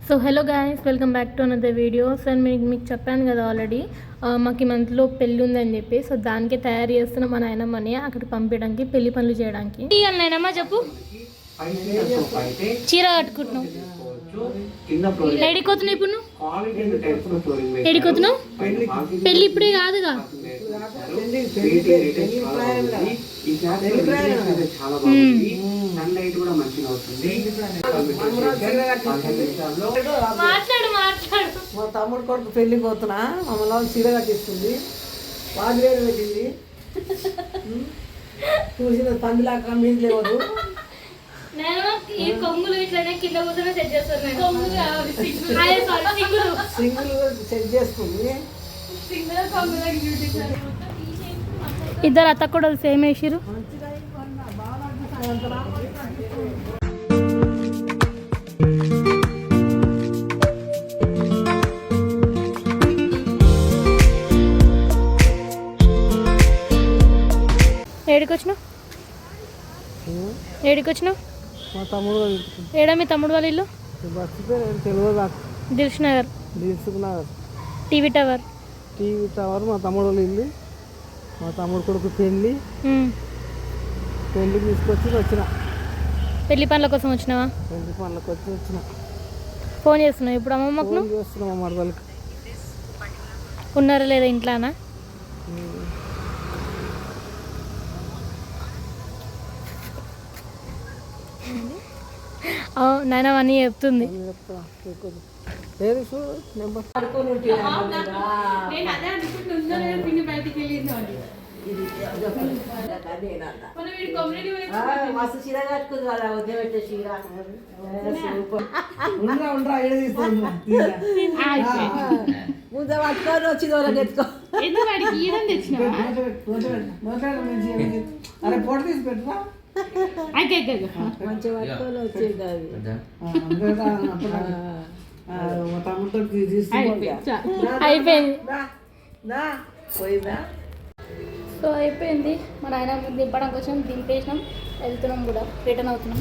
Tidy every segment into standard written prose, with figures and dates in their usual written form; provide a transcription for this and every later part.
So hello guys, welcome back to another video. So మీకు చెప్పాను కదా ఆల్రెడీ, మాకు ఈ మంత్లో పెళ్ళి ఉందని చెప్పి. సో దానికే తయారు చేస్తున్న మా నాయనమ్మని అక్కడికి పంపించడానికి, పెళ్లి పనులు చేయడానికి. నాయనమ్మ చెప్పు, చీర కట్టుకుంటున్నావు, ఎడికొతున్నావు ఇప్పుడు? నువ్వు ఎడికొతున్నావు? పెళ్ళి ఇప్పుడే కాదుగా. మాట్లాడు మాట్లాడు. మా తమ్ముడు కొడుకు పెళ్ళికి పోతున్నా, మమ్మల్ని చీర కట్టిస్తుంది, వాదివేలు పెట్టింది, చూసిన పందిలాక మీద లేవదు. కొంగులు ఇట్లనే కింద కూర్చొని సెట్ చేస్తారు, సింగిల్ సెట్ చేస్తుంది. ఇద్దరు అత్త కూడా సేమ్ వేసిరు. ఏడికొచ్చినావు? ఏడికొచ్చినావు? మా తమ్ముడు ఏడా మీ తమ్ముడు వాళ్ళ ఇల్లు? బస్సు పేరు తెలియదు. Dilsukhnagar. Nagar TV tower. TV tower మా తమ్ముడు వాళ్ళ ఇల్లు. మా తమ్ముడు కొడుకు పెళ్ళి తీసుకొచ్చి వచ్చిన. పెళ్లి పనుల కోసం వచ్చినావా? పెళ్లి పనులకు వచ్చిన. ఫోన్ చేస్తున్నావు ఇప్పుడు అమ్మమ్మకు? చేస్తున్నాం మా మరదలకి. ఉన్నారా లేదా ఇంట్లోనా? నాయన అన్నీ చెప్తుంది. మస్తు చీర కట్టుకుంది వాళ్ళ వద్ద పెట్టే చీర. ముందు పట్టుకొని వచ్చింది వాళ్ళకి ఎత్తుకో. అరే ఫోటో తీసి పెట్టరా, మంచిగా పట్టుకొని వచ్చేది అది. అయిపోయింది. పోయిందా? సో అయిపోయింది. మా నాయన దింపడానికి వచ్చినాం, దింపేసినాం, వెళ్తున్నాం కూడా, రిటర్న్ అవుతున్నాం.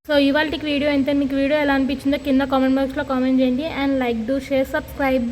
సో ఇవాళకి వీడియో ఎంత, మీకు వీడియో ఎలా అనిపించిందో కింద కామెంట్ బాక్స్లో కామెంట్ చేయండి. And like, do, share, subscribe.